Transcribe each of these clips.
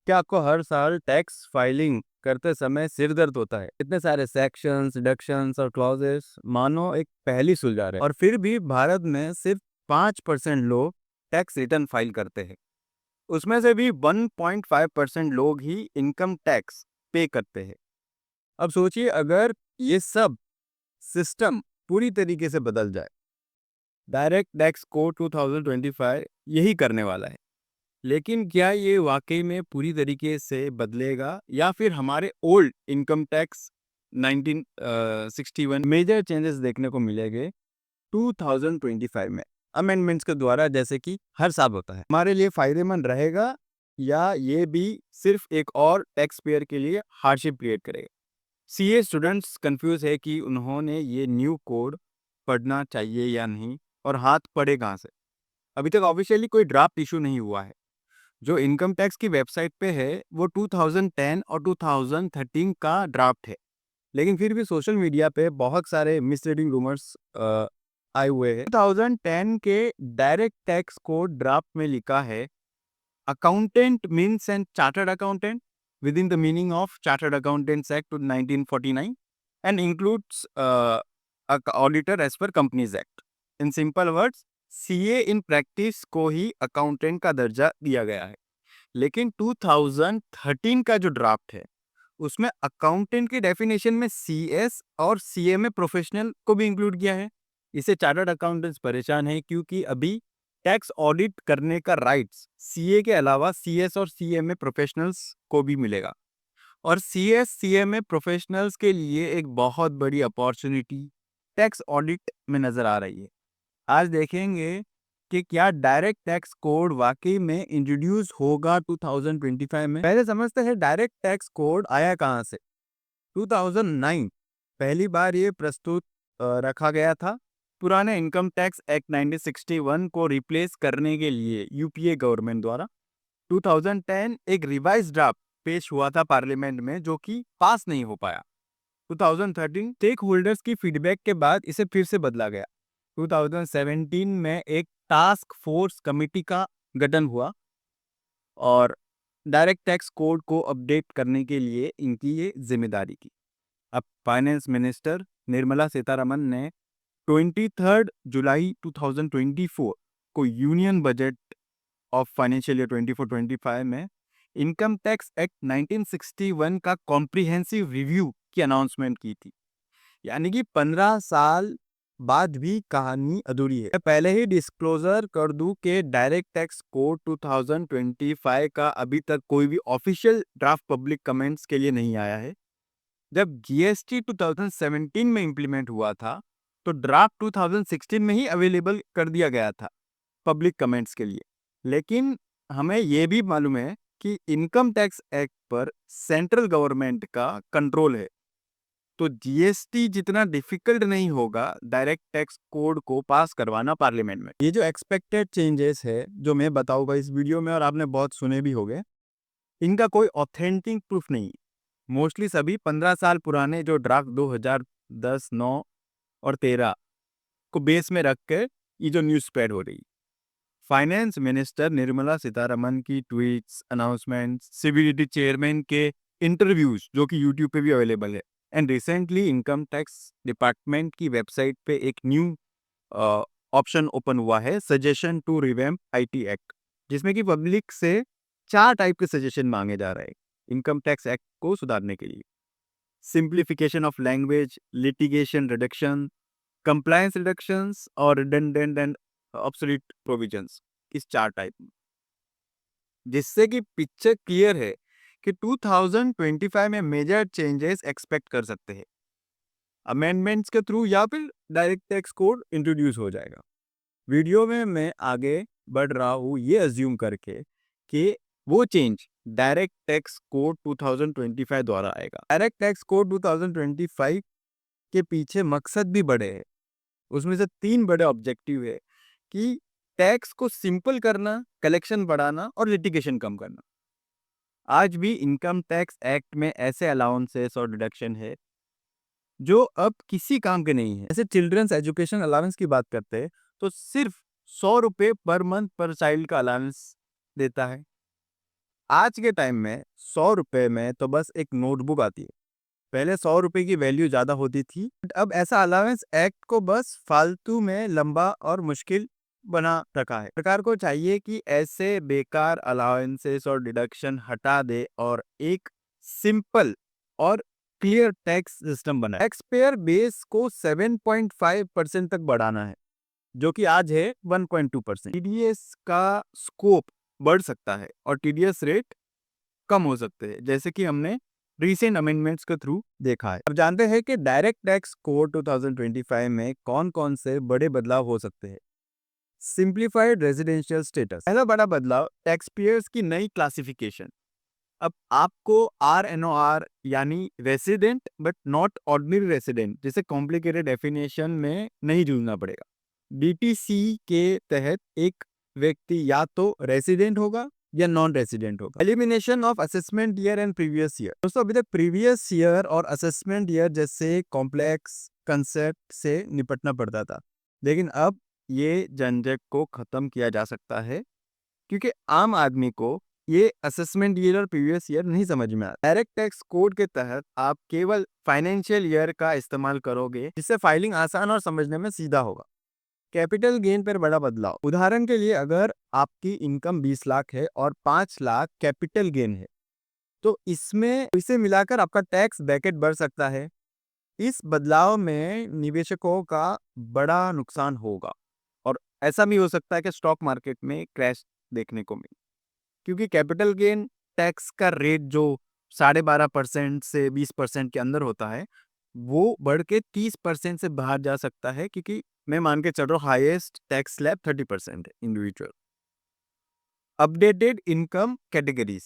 क्या आपको हर साल टैक्स फाइलिंग करते समय सिर दर्द होता है? इतने सारे सेक्शंस, डिडक्शंस और क्लॉजेस मानो एक पहेली सुलझा रहे हैं। और फिर भी भारत में सिर्फ 5% लोग टैक्स रिटर्न फाइल करते हैं। उसमें से भी 1.5% लोग ही इनकम टैक्स पे करते हैं। अब सोचिए अगर ये सब सिस्टम पूरी तरीके से बदल जाए। डायरेक्ट टैक्स कोड 2025 यही करने वाला है। लेकिन क्या ये वाकई में पूरी तरीके से बदलेगा या फिर हमारे old income tax 1961 major changes देखने को मिलेंगे 2025 में अमेंडमेंट्स के द्वारा, जैसे कि हर साल होता है? हमारे लिए फायदेमंद रहेगा या ये भी सिर्फ एक और टैक्स पेयर के लिए हार्डशिप क्रिएट करेगा? सीए स्टूडेंट्स कंफ्यूज है कि उन्होंने ये न्यू कोड पढ़ना चाहिए या नहीं, और हाथ पढ़े कहाँ से। अभी तक ऑफिशियली कोई ड्राफ्ट इशू नहीं हुआ है। जो इनकम टैक्स की वेबसाइट पे है वो 2010 और 2013 का ड्राफ्ट है। लेकिन फिर भी सोशल मीडिया पे बहुत सारे मिसलीडिंग रूमर्स आए हुए हैं। 2010 के डायरेक्ट टैक्स कोड ड्राफ्ट में लिखा है, accountant means an chartered accountant within the meaning of Chartered Accountants Act 1949 and includes a auditor as per Companies Act. In simple words, CA in practice को ही accountant का दर्जा दिया गया है। लेकिन 2013 का जो ड्राफ्ट है उसमें अकाउंटेंट की डेफिनेशन में सीएस और सीए में प्रोफेशनल को भी इंक्लूड किया है। इससे चार्टर्ड अकाउंटेंट्स परेशान है क्योंकि अभी टैक्स ऑडिट करने का राइट्स सीए के अलावा सीएस और सीए में प्रोफेशनल्स को भी मिलेगा। और सीएस सीए में प्रोफेशनल्स के लिए एक बहुत बड़ी अपॉर्चुनिटी टैक्स ऑडिट में नजर आ रही है। आज देखेंगे कि क्या डायरेक्ट टैक्स कोड वाकई में इंट्रोड्यूस होगा 2025 में। पहले समझते हैं डायरेक्ट टैक्स कोड आया कहां से। 2009 पहली बार ये प्रस्तुत रखा गया था पुराने इनकम टैक्स एक्ट 1961 को रिप्लेस करने के लिए यूपीए गवर्नमेंट द्वारा। 2010 एक रिवाइज ड्राफ्ट पेश हुआ था पार्लियामेंट में जो कि पास नहीं हो पाया। 2013 स्टेक होल्डर्स की फीडबैक के बाद इसे फिर से बदला गया। 2017 में एक टास्क फोर्स कमेटी का गठन हुआ और डायरेक्ट टैक्स कोड को अपडेट करने के लिए इनकी ये जिम्मेदारी की। अब फाइनेंस मिनिस्टर निर्मला सीतारमन ने 23 जुलाई 2024 को union budget of financial year 24-25 में इनकम टैक्स एक्ट 1961 का कॉम्प्रिहेंसिव रिव्यू की अनाउंसमेंट की थी। यानी कि 15 साल बाद भी कहानी अधूरी है। मैं पहले ही डिस्क्लोजर कर दूं कि डायरेक्ट टैक्स कोड 2025 का अभी तक कोई भी ऑफिशियल ड्राफ्ट पब्लिक कमेंट्स के लिए नहीं आया है। जब जीएसटी 2017 में इंप्लीमेंट हुआ था तो ड्राफ्ट 2016 में ही अवेलेबल कर दिया गया था पब्लिक कमेंट्स के लिए। लेकिन हमें यह भी मालूम है कि इनकम टैक्स एक्ट पर सेंट्रल गवर्नमेंट का कंट्रोल है, तो जीएसटी जितना डिफिकल्ट नहीं होगा डायरेक्ट टैक्स कोड को पास करवाना पार्लियामेंट में। ये जो एक्सपेक्टेड चेंजेस है जो मैं बताऊंगा इस वीडियो में और आपने बहुत सुने भी होंगे, इनका कोई ऑथेंटिक प्रूफ नहीं। मोस्टली सभी 15 साल पुराने जो ड्राफ्ट 2010, 9 और 13 को बेस में रख कर ये जो न्यूज स्प्रेड हो रही। फाइनेंस मिनिस्टर निर्मला सीतारमन की ट्वीट्स, अनाउंसमेंट, सीबीडीटी चेयरमैन के इंटरव्यूज जो कि यूट्यूब पे भी अवेलेबल है, and recently income tax department की वेबसाइट पे एक न्यू ऑप्शन ओपन हुआ है, suggestion to revamp IT act, जिसमें कि पब्लिक से 4 टाइप के सजेशन मांगे जा रहे हैं इनकम टैक्स एक्ट को सुधारने के लिए। Simplification of language, litigation reduction, compliance reductions और रिडंडेंट एंड ऑब्सोलीट प्रोविजंस, इस 4 टाइप में। जिससे कि पिक्चर क्लियर है कि 2025 में मेजर चेंजेस एक्सपेक्ट कर सकते हैं अमेंडमेंट्स के थ्रू या फिर डायरेक्ट टैक्स कोड इंट्रोड्यूस हो जाएगा। वीडियो में मैं आगे बढ़ रहा हूँ ये अज्यूम करके कि वो चेंज डायरेक्ट टैक्स कोड 2025 द्वारा आएगा। डायरेक्ट टैक्स कोड 2025 के पीछे मकसद भी बड़े हैं। उसमें से 3 बड़े ऑब्जेक्टिव है कि टैक्स को सिंपल करना, कलेक्शन बढ़ाना और लिटिगेशन कम करना। आज भी इनकम टैक्स एक्ट में ऐसे अलाउंसेस और डिडक्शन है जो अब किसी काम के नहीं है। जैसे चिल्ड्रंस एजुकेशन अलाउंस की बात करते हैं तो सिर्फ 100 रुपये पर मंथ पर चाइल्ड का अलाउंस देता है। आज के टाइम में 100 रुपए में तो बस एक नोटबुक आती है। पहले 100 रुपए की वैल्यू ज़्यादा होती थी, बट अब ऐसा अलाउंस एक्ट को बस फालतू में लंबा और मुश्किल बना रखा है। सरकार को चाहिए कि ऐसे बेकार अलाउंसेस और डिडक्शन हटा दे और एक सिंपल और क्लियर टैक्स सिस्टम बनाए। टैक्स पेयर बेस को 7.5% तक बढ़ाना है, जो कि आज है 1.2%। टीडीएस का स्कोप बढ़ सकता है और टीडीएस रेट कम हो सकते हैं, जैसे कि हमने रिसेंट अमेंडमेंट्स के थ्रू देखा है। अब जानते हैं कि डायरेक्ट टैक्स कोड 2025 में कौन-कौन से बड़े बदलाव हो सकते हैं। सिंप्लीफाइड रेजिडेंशियल स्टेटस, पहला बड़ा बदलाव टैक्स पेयर्स की नई क्लासिफिकेशन। अब आपको आरएनओआर यानी resident but not ordinary resident जैसे कॉम्प्लिकेटेड डेफिनेशन में नहीं जूझना पड़ेगा। डीटीसी के तहत एक व्यक्ति या तो रेसिडेंट होगा या नॉन रेसिडेंट होगा। Elimination of assessment year and previous year. दोस्तों, अभी तक प्रीवियस ईयर और असेसमेंट ईयर जैसे कॉम्प्लेक्स कंसेप्ट से निपटना पड़ता था, लेकिन अब ये झंझट को खत्म किया जा सकता है, क्योंकि आम आदमी को ये असेसमेंट ईयर और प्रीवियस ईयर नहीं समझ में आता। डायरेक्ट टैक्स कोड के तहत आप केवल फाइनेंशियल ईयर का इस्तेमाल करोगे, जिससे फाइलिंग आसान और समझने में सीधा होगा। कैपिटल गेन पर बड़ा बदलाव। उदाहरण के लिए, अगर आपकी इनकम 20 लाख है और 5 लाख कैपिटल गेन है, तो इसे मिलाकर आपका टैक्स ब्रैकेट बढ़ सकता है। इस बदलाव में निवेशकों का बड़ा नुकसान होगा और ऐसा भी हो सकता है कि स्टॉक मार्केट में क्रैश देखने को मिले, क्योंकि कैपिटल गेन टैक्स का रेट जो 12.5% से 20% के अंदर होता है, वो बढ़ के 30% से बाहर जा सकता है, क्योंकि मैं मान के चल रहा हूँ हाईएस्ट टैक्स स्लैब 30% है individual. Updated income categories.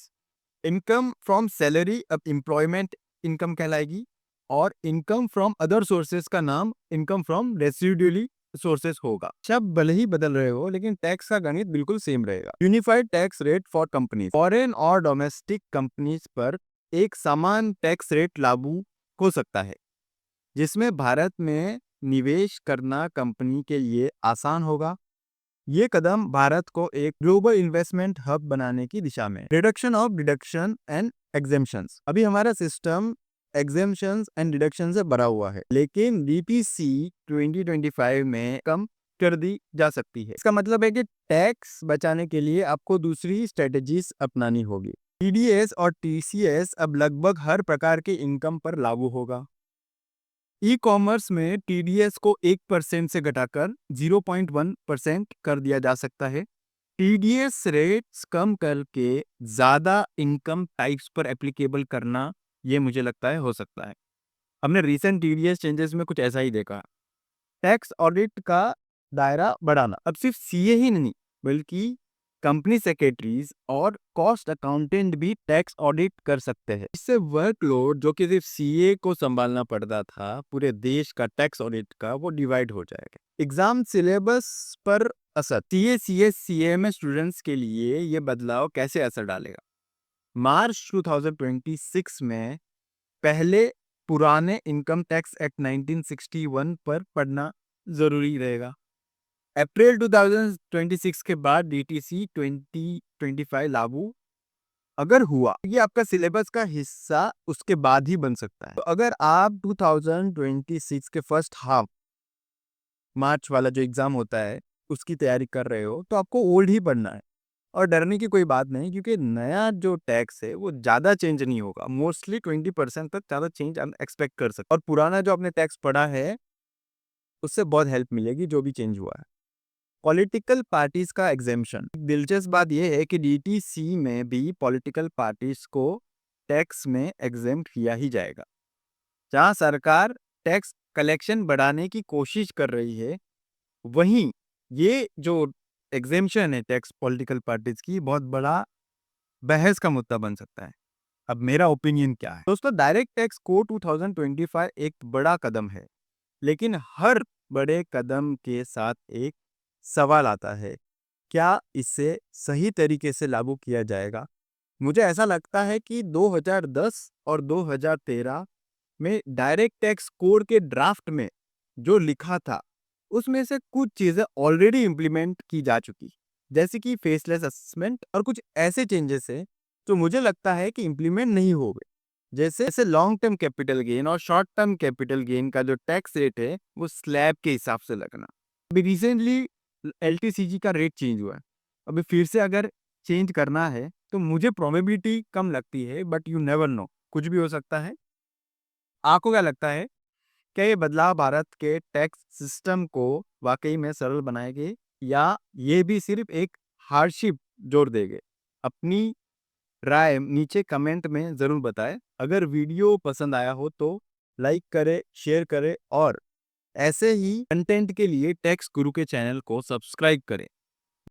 Income from salary अब एम्प्लॉयमेंट इनकम कहलाएगी, और इनकम फ्रॉम अदर सोर्सेज का नाम इनकम फ्रॉम रेसिडुअली सोर्सेज होगा। शब्द भले ही बदल रहे हो, लेकिन टैक्स का गणित बिल्कुल सेम रहेगा। Unified tax rate for companies. Foreign और डोमेस्टिक कंपनीज पर एक समान टैक्स रेट लागू हो सकता है, जिसमें भारत में निवेश करना कंपनी के लिए आसान होगा। ये कदम भारत को एक ग्लोबल इन्वेस्टमेंट हब बनाने की दिशा में। Reduction of deduction and exemptions. अभी हमारा सिस्टम एग्जेम्पशंस एंड डिडक्शन से भरा हुआ है, लेकिन डीटीसी 2025 में कम कर दी जा सकती है। इसका मतलब है कि टैक्स बचाने के लिए आपको दूसरी स्ट्रेटेजीज अपनानी होगी। टीडीएस और टीसीएस अब लगभग हर प्रकार के इनकम पर लागू होगा। ई कॉमर्स में टीडीएस को 1% से घटाकर 0.1% कर दिया जा सकता है। टीडीएस रेट्स कम करके ज्यादा इनकम टाइप्स पर एप्लीकेबल करना, ये मुझे लगता है हो सकता है। हमने रिसेंट टीडीएस चेंजेस में कुछ ऐसा ही देखा। टैक्स ऑडिट का दायरा बढ़ाना। अब सिर्फ सीए ही नहीं, बल्कि कंपनी सेक्रेटरीज और कॉस्ट अकाउंटेंट भी टैक्स ऑडिट कर सकते हैं। इससे वर्कलोड जो कि सिर्फ सीए को संभालना पड़ता था पूरे देश का टैक्स ऑडिट का, वो डिवाइड हो जाएगा। एग्जाम सिलेबस पर असर। सीए में स्टूडेंट्स के लिए ये बदलाव कैसे असर डालेगा? मार्च 2026 में पहले पुराने इनकम टैक्स एक्ट 1961 पर पढ़ना जरूरी रहेगा। अप्रैल 2026 के बाद डीटीसी 2025 लागू अगर हुआ, ये आपका सिलेबस का हिस्सा उसके बाद ही बन सकता है। तो अगर आप 2026 के फर्स्ट हाफ, मार्च वाला जो एग्जाम होता है, उसकी तैयारी कर रहे हो, तो आपको ओल्ड ही पढ़ना है और डरने की कोई बात नहीं, क्योंकि नया जो टैक्स है वो ज़्यादा चेंज नहीं होगा। मोस्टली 20% तक ज़्यादा चेंज हम एक्सपेक्ट कर सकते हैं, और पुराना जो आपने टैक्स पढ़ा है उससे बहुत हेल्प मिलेगी जो भी चेंज हुआ है। पॉलिटिकल पार्टीज का एग्जेम्पशन। दिलचस्प बात यह है कि डीटीसी में भी पॉलिटिकल पार्टीज को टैक्स में एग्जेम्प्ट किया ही जाएगा। जहां सरकार टैक्स कलेक्शन बढ़ाने की कोशिश कर रही है, वहीं ये जो एग्जेम्पशन है टैक्स पॉलिटिकल पार्टीज की, बहुत बड़ा बहस का मुद्दा बन सकता है। अब मेरा ओपिनियन क्या है? दोस्तों, डायरेक्ट टैक्स कोड 2025 एक बड़ा कदम है, लेकिन हर बड़े कदम के साथ एक सवाल आता है, क्या इसे सही तरीके से लागू किया जाएगा? मुझे ऐसा लगता है कि 2010 और 2013 में डायरेक्ट टैक्स कोड के ड्राफ्ट में जो लिखा था, उसमें से कुछ चीजें ऑलरेडी इंप्लीमेंट की जा चुकी, जैसे कि फेसलेस असेसमेंट और कुछ ऐसे चेंजेस है तो मुझे लगता है कि इम्प्लीमेंट नहीं हो गए। जैसे लॉन्ग टर्म कैपिटल गेन और शॉर्ट टर्म कैपिटल गेन का जो टैक्स रेट है वो स्लैब के हिसाब से लगना। अभी रिसेंटली एलटीसीजी का रेट चेंज हुआ है। अभी फिर से अगर चेंज करना है तो मुझे प्रोबेबिलिटी कम लगती है, बट यू नेवर नो, कुछ भी हो सकता है। आपको क्या लगता है, क्या ये बदलाव भारत के टैक्स सिस्टम को वाकई में सरल बनाएंगे या ये भी सिर्फ एक हार्डशिप जोड़ देंगे? अपनी राय नीचे कमेंट में ज़रूर बताएं। अगर वीडियो पसंद आया हो तो लाइक करें, शेयर करें और ऐसे ही कंटेंट के लिए टैक्स गुरु के चैनल को सब्सक्राइब करें।